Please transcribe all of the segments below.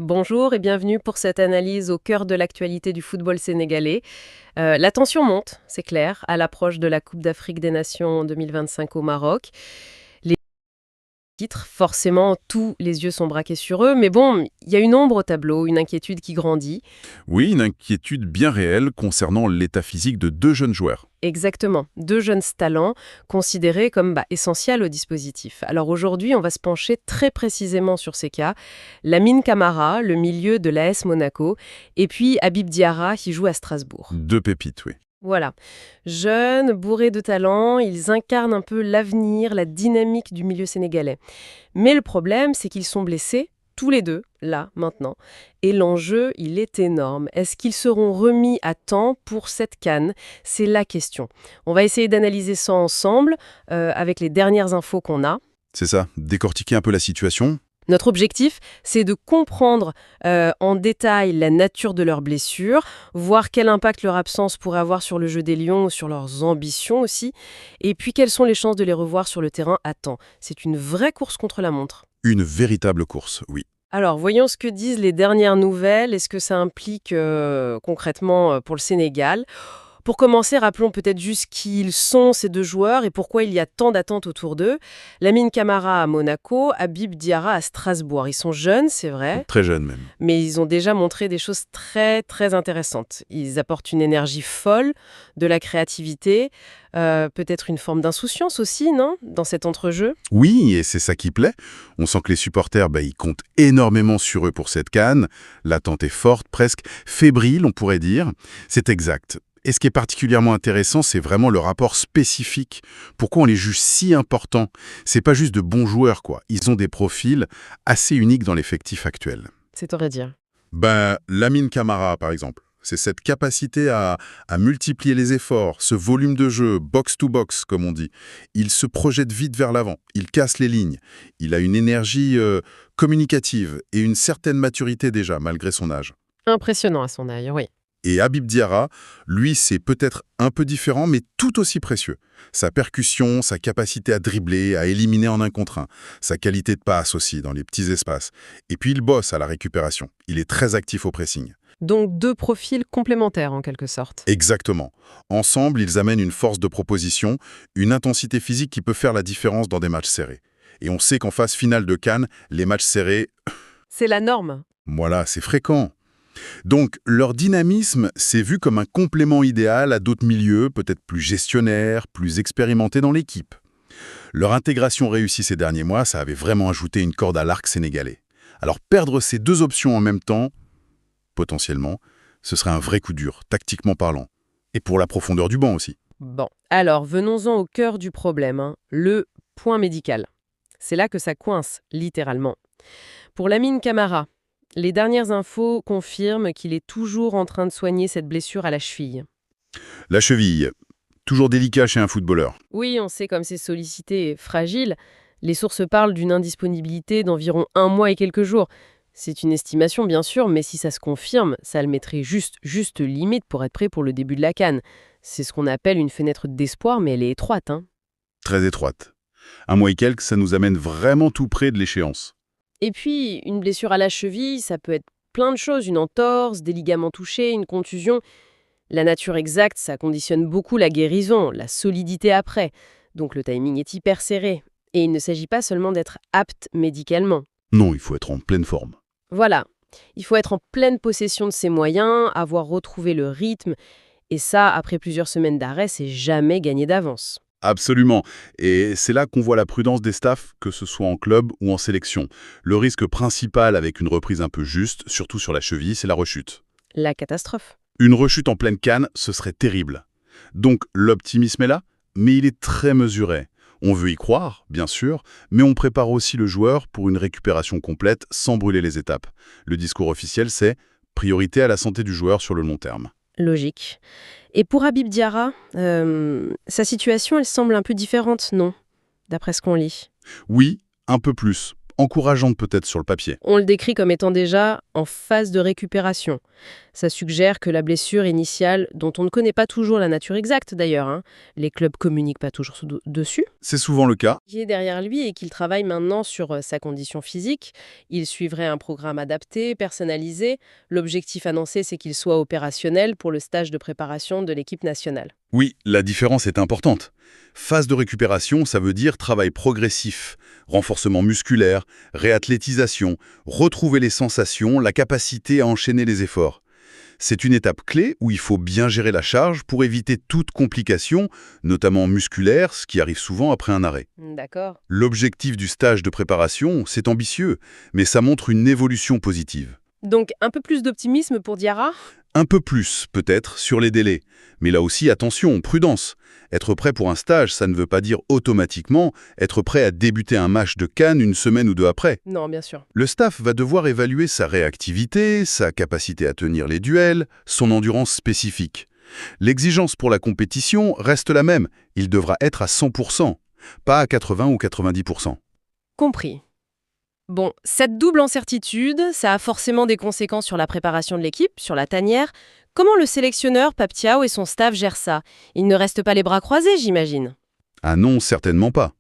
Bonjour et bienvenue pour cette analyse au cœur de l'actualité du football sénégalais. La tension monte, c'est clair, à l'approche de la Coupe d'Afrique des Nations 2025 au Maroc. Les titres, forcément, tous les yeux sont braqués sur eux, mais bon, il y a une ombre au tableau, une inquiétude qui grandit. Oui, une inquiétude bien réelle concernant l'état physique de deux jeunes joueurs. Exactement, deux jeunes talents considérés comme essentiels au dispositif. Alors aujourd'hui, on va se pencher très précisément sur ces cas. Lamine Camara, le milieu de l'AS Monaco, et puis Habib Diarra qui joue à Strasbourg. Deux pépites, oui. Voilà. Jeunes, bourrés de talent, ils incarnent un peu l'avenir, la dynamique du milieu sénégalais. Mais le problème, c'est qu'ils sont blessés, tous les deux, là, maintenant. Et l'enjeu, il est énorme. Est-ce qu'ils seront remis à temps pour cette CAN? C'est la question. On va essayer d'analyser ça ensemble, avec les dernières infos qu'on a. C'est ça, décortiquer un peu la situation. Notre objectif, c'est de comprendre en détail la nature de leurs blessures, voir quel impact leur absence pourrait avoir sur le jeu des Lions, sur leurs ambitions aussi, et puis quelles sont les chances de les revoir sur le terrain à temps. C'est une vraie course contre la montre. Une véritable course, oui. Alors, voyons ce que disent les dernières nouvelles et ce que ça implique concrètement pour le Sénégal. Pour commencer, rappelons peut-être juste qui ils sont, ces deux joueurs, et pourquoi il y a tant d'attentes autour d'eux. Lamine Camara à Monaco, Habib Diarra à Strasbourg. Ils sont jeunes, c'est vrai, Très jeune même. mais ils ont déjà montré des choses très, très intéressantes. Ils apportent une énergie folle, de la créativité, peut-être une forme d'insouciance aussi, non, dans cet entrejeu. Oui, et c'est ça qui plaît. On sent que les supporters, ils comptent énormément sur eux pour cette CAN. L'attente est forte, presque fébrile, on pourrait dire. C'est exact. Et ce qui est particulièrement intéressant, c'est vraiment le rapport spécifique. Pourquoi on les juge si importants? C'est pas juste de bons joueurs, quoi. Ils ont des profils assez uniques dans l'effectif actuel. C'est à dire. Lamine Camara, par exemple. C'est cette capacité à multiplier les efforts, ce volume de jeu, box-to-box, comme on dit. Il se projette vite vers l'avant, il casse les lignes. Il a une énergie communicative et une certaine maturité déjà, malgré son âge. Impressionnant à son œil, oui. Et Habib Diarra, lui, c'est peut-être un peu différent, mais tout aussi précieux. Sa percussion, sa capacité à dribbler, à éliminer en un contre un, sa qualité de passe aussi dans les petits espaces. Et puis il bosse à la récupération. Il est très actif au pressing. Donc deux profils complémentaires en quelque sorte. Exactement. Ensemble, ils amènent une force de proposition, une intensité physique qui peut faire la différence dans des matchs serrés. Et on sait qu'en phase finale de CAN, les matchs serrés, C'est la norme. voilà, c'est fréquent. Donc, leur dynamisme, c'est vu comme un complément idéal à d'autres milieux, peut-être plus gestionnaires, plus expérimentés dans l'équipe. Leur intégration réussie ces derniers mois, ça avait vraiment ajouté une corde à l'arc sénégalais. Alors, perdre ces deux options en même temps, potentiellement, ce serait un vrai coup dur, tactiquement parlant. Et pour la profondeur du banc aussi. Bon, alors venons-en au cœur du problème, le point médical. C'est là que ça coince, littéralement. Pour Lamine Camara, les dernières infos confirment qu'il est toujours en train de soigner cette blessure à la cheville. La cheville, toujours délicat chez un footballeur. Oui, on sait comme c'est sollicité et fragile. Les sources parlent d'une indisponibilité d'environ 1 mois et quelques jours. C'est une estimation, bien sûr, mais si ça se confirme, ça le mettrait juste limite pour être prêt pour le début de la CAN. C'est ce qu'on appelle une fenêtre d'espoir, mais elle est étroite, Très étroite. Un mois et quelques, ça nous amène vraiment tout près de l'échéance. Et puis, une blessure à la cheville, ça peut être plein de choses, une entorse, des ligaments touchés, une contusion. La nature exacte, ça conditionne beaucoup la guérison, la solidité après. Donc le timing est hyper serré. Et il ne s'agit pas seulement d'être apte médicalement. Non, il faut être en pleine forme. Voilà, il faut être en pleine possession de ses moyens, avoir retrouvé le rythme. Et ça, après plusieurs semaines d'arrêt, c'est jamais gagné d'avance. Absolument. Et c'est là qu'on voit la prudence des staffs, que ce soit en club ou en sélection. Le risque principal avec une reprise un peu juste, surtout sur la cheville, c'est la rechute. La catastrophe. Une rechute en pleine canne, ce serait terrible. Donc l'optimisme est là, mais il est très mesuré. On veut y croire, bien sûr, mais on prépare aussi le joueur pour une récupération complète sans brûler les étapes. Le discours officiel, c'est priorité à la santé du joueur sur le long terme. Logique. Et pour Habib Diarra, sa situation, elle semble un peu différente, non? D'après ce qu'on lit. Oui, un peu plus. encourageante peut-être sur le papier. On le décrit comme étant déjà en phase de récupération. Ça suggère que la blessure initiale, dont on ne connaît pas toujours la nature exacte d'ailleurs, les clubs communiquent pas toujours dessus, C'est souvent le cas. qui est derrière lui et qu'il travaille maintenant sur sa condition physique. Il suivrait un programme adapté, personnalisé. L'objectif annoncé, c'est qu'il soit opérationnel pour le stage de préparation de l'équipe nationale. Oui, la différence est importante. Phase de récupération, ça veut dire travail progressif, renforcement musculaire, réathlétisation, retrouver les sensations, la capacité à enchaîner les efforts. C'est une étape clé où il faut bien gérer la charge pour éviter toute complication, notamment musculaire, ce qui arrive souvent après un arrêt. D'accord. L'objectif du stage de préparation, c'est ambitieux, mais ça montre une évolution positive. Donc un peu plus d'optimisme pour Diarra ? Un peu plus, peut-être, sur les délais. Mais là aussi, attention, prudence. Être prêt pour un stage, ça ne veut pas dire automatiquement être prêt à débuter un match de CAN une semaine ou deux après. Non, bien sûr. Le staff va devoir évaluer sa réactivité, sa capacité à tenir les duels, son endurance spécifique. L'exigence pour la compétition reste la même, il devra être à 100%, pas à 80 ou 90%. Compris. Bon, cette double incertitude, ça a forcément des conséquences sur la préparation de l'équipe, sur la tanière. Comment le sélectionneur, Pape Thiaw et son staff gèrent ça? Ils ne restent pas les bras croisés, j'imagine. Ah non, certainement pas.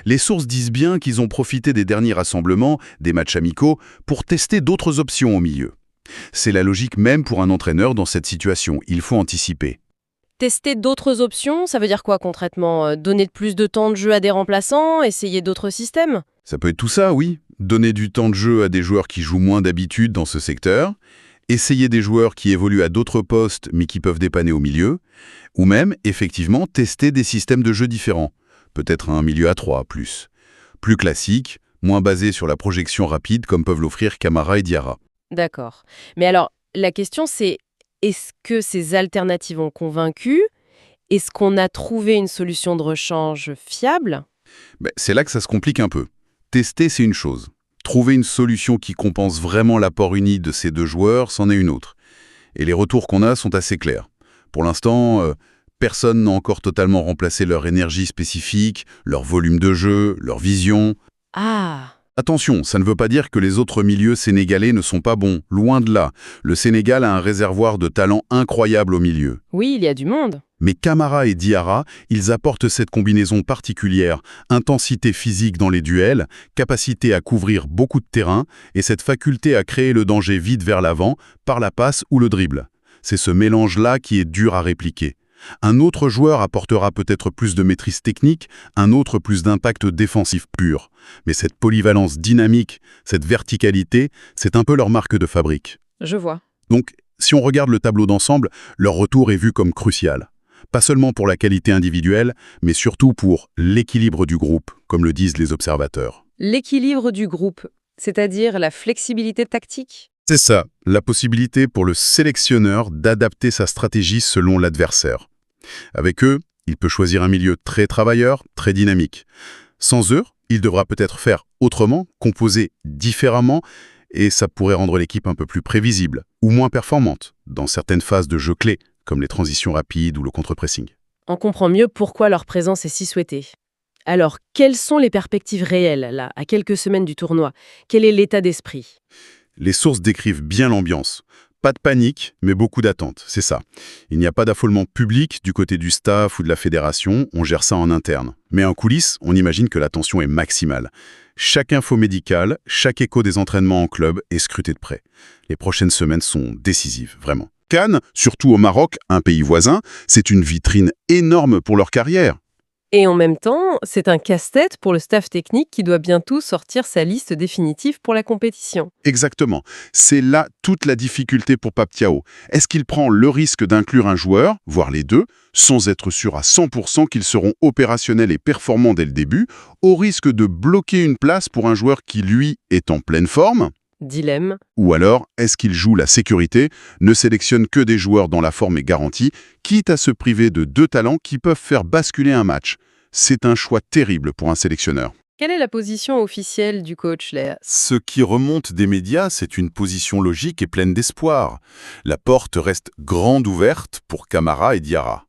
Les sources disent bien qu'ils ont profité des derniers rassemblements, des matchs amicaux, pour tester d'autres options au milieu. C'est la logique même pour un entraîneur dans cette situation, il faut anticiper. Tester d'autres options, ça veut dire quoi concrètement? Donner plus de temps de jeu à des remplaçants, essayer d'autres systèmes? Ça peut être tout ça, oui. Donner du temps de jeu à des joueurs qui jouent moins d'habitude dans ce secteur, essayer des joueurs qui évoluent à d'autres postes mais qui peuvent dépanner au milieu, ou même, effectivement, tester des systèmes de jeu différents. Peut-être un milieu à 3, plus classique, moins basé sur la projection rapide comme peuvent l'offrir Camara et Diarra. D'accord. Mais alors, la question c'est, est-ce que ces alternatives ont convaincu? Est-ce qu'on a trouvé une solution de rechange fiable? C'est là que ça se complique un peu. Tester, c'est une chose. Trouver une solution qui compense vraiment l'apport uni de ces deux joueurs, c'en est une autre. Et les retours qu'on a sont assez clairs. Pour l'instant, personne n'a encore totalement remplacé leur énergie spécifique, leur volume de jeu, leur vision. Ah! Attention, ça ne veut pas dire que les autres milieux sénégalais ne sont pas bons, loin de là. Le Sénégal a un réservoir de talent incroyable au milieu. Oui, il y a du monde. Mais Camara et Diarra, ils apportent cette combinaison particulière, intensité physique dans les duels, capacité à couvrir beaucoup de terrain et cette faculté à créer le danger vite vers l'avant par la passe ou le dribble. C'est ce mélange-là qui est dur à répliquer. Un autre joueur apportera peut-être plus de maîtrise technique, un autre plus d'impact défensif pur. Mais cette polyvalence dynamique, cette verticalité, c'est un peu leur marque de fabrique. Je vois. Donc, si on regarde le tableau d'ensemble, leur retour est vu comme crucial. Pas seulement pour la qualité individuelle, mais surtout pour l'équilibre du groupe, comme le disent les observateurs. L'équilibre du groupe, c'est-à-dire la flexibilité tactique? C'est ça, la possibilité pour le sélectionneur d'adapter sa stratégie selon l'adversaire. Avec eux, il peut choisir un milieu très travailleur, très dynamique. Sans eux, il devra peut-être faire autrement, composer différemment, et ça pourrait rendre l'équipe un peu plus prévisible ou moins performante dans certaines phases de jeu clés, comme les transitions rapides ou le contre-pressing. On comprend mieux pourquoi leur présence est si souhaitée. Alors, quelles sont les perspectives réelles, là, à quelques semaines du tournoi? Quel est l'état d'esprit? Les sources décrivent bien l'ambiance. Pas de panique, mais beaucoup d'attente, c'est ça. Il n'y a pas d'affolement public du côté du staff ou de la fédération, on gère ça en interne. Mais en coulisses, on imagine que la tension est maximale. Chaque info médicale, chaque écho des entraînements en club est scruté de près. Les prochaines semaines sont décisives, vraiment. Cannes, surtout au Maroc, un pays voisin, c'est une vitrine énorme pour leur carrière. Et en même temps, c'est un casse-tête pour le staff technique qui doit bientôt sortir sa liste définitive pour la compétition. Exactement. C'est là toute la difficulté pour Pape Thiaw. Est-ce qu'il prend le risque d'inclure un joueur, voire les deux, sans être sûr à 100% qu'ils seront opérationnels et performants dès le début, au risque de bloquer une place pour un joueur qui, lui, est en pleine forme ? Dilemme. Ou alors, est-ce qu'il joue la sécurité, ne sélectionne que des joueurs dont la forme est garantie, quitte à se priver de deux talents qui peuvent faire basculer un match? C'est un choix terrible pour un sélectionneur. Quelle est la position officielle du coach, Léa? Ce qui remonte des médias, c'est une position logique et pleine d'espoir. La porte reste grande ouverte pour Camara et Diarra.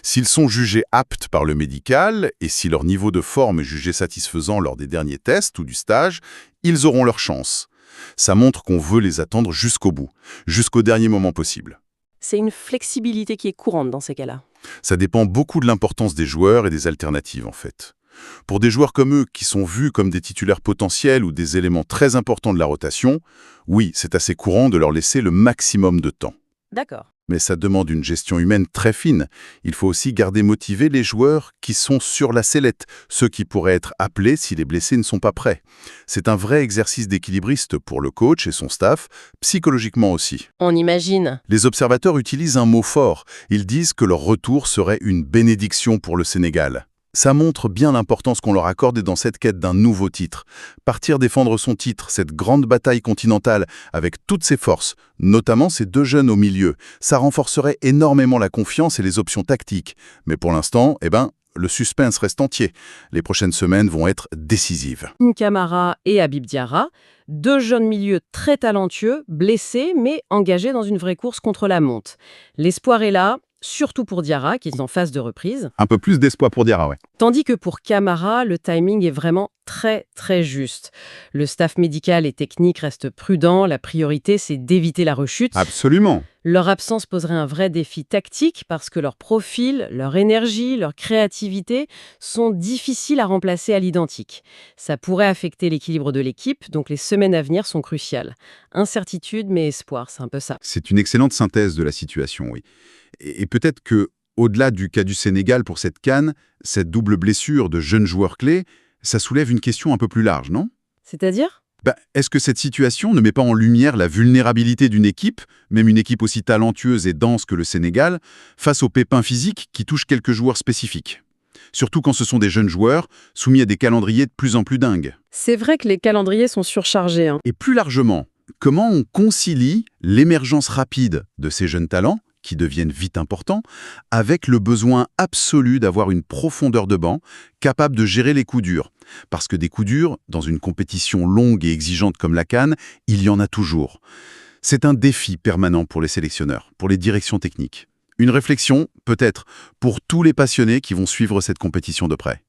S'ils sont jugés aptes par le médical et si leur niveau de forme est jugé satisfaisant lors des derniers tests ou du stage, ils auront leur chance. Ça montre qu'on veut les attendre jusqu'au bout, jusqu'au dernier moment possible. C'est une flexibilité qui est courante dans ces cas-là. Ça dépend beaucoup de l'importance des joueurs et des alternatives, en fait. Pour des joueurs comme eux, qui sont vus comme des titulaires potentiels ou des éléments très importants de la rotation, oui, c'est assez courant de leur laisser le maximum de temps. D'accord. Mais ça demande une gestion humaine très fine. Il faut aussi garder motivés les joueurs qui sont sur la sellette, ceux qui pourraient être appelés si les blessés ne sont pas prêts. C'est un vrai exercice d'équilibriste pour le coach et son staff, psychologiquement aussi. On imagine. Les observateurs utilisent un mot fort. Ils disent que leur retour serait une bénédiction pour le Sénégal. Ça montre bien l'importance qu'on leur accorde dans cette quête d'un nouveau titre. Partir défendre son titre, cette grande bataille continentale, avec toutes ses forces, notamment ces deux jeunes au milieu, ça renforcerait énormément la confiance et les options tactiques. Mais pour l'instant, le suspense reste entier. Les prochaines semaines vont être décisives. Camara et Habib Diarra, deux jeunes milieux très talentueux, blessés, mais engagés dans une vraie course contre la monte. L'espoir est là, surtout pour Diarra, qui est en phase de reprise. Un peu plus d'espoir pour Diarra, ouais. Tandis que pour Camara, le timing est vraiment très, très juste. Le staff médical et technique reste prudent. La priorité, c'est d'éviter la rechute. Absolument. Leur absence poserait un vrai défi tactique parce que leur profil, leur énergie, leur créativité sont difficiles à remplacer à l'identique. Ça pourrait affecter l'équilibre de l'équipe, donc les semaines à venir sont cruciales. Incertitude, mais espoir, c'est un peu ça. C'est une excellente synthèse de la situation, oui. Et peut-être que, au-delà du cas du Sénégal pour cette CAN, cette double blessure de jeunes joueurs clés, ça soulève une question un peu plus large, non? C'est-à-dire ? Est-ce que cette situation ne met pas en lumière la vulnérabilité d'une équipe, même une équipe aussi talentueuse et dense que le Sénégal, face aux pépins physiques qui touchent quelques joueurs spécifiques? Surtout quand ce sont des jeunes joueurs soumis à des calendriers de plus en plus dingues. C'est vrai que les calendriers sont surchargés. Et plus largement, comment on concilie l'émergence rapide de ces jeunes talents, qui deviennent vite importants, avec le besoin absolu d'avoir une profondeur de banc capable de gérer les coups durs. Parce que des coups durs, dans une compétition longue et exigeante comme la CAN, il y en a toujours. C'est un défi permanent pour les sélectionneurs, pour les directions techniques. Une réflexion, peut-être, pour tous les passionnés qui vont suivre cette compétition de près.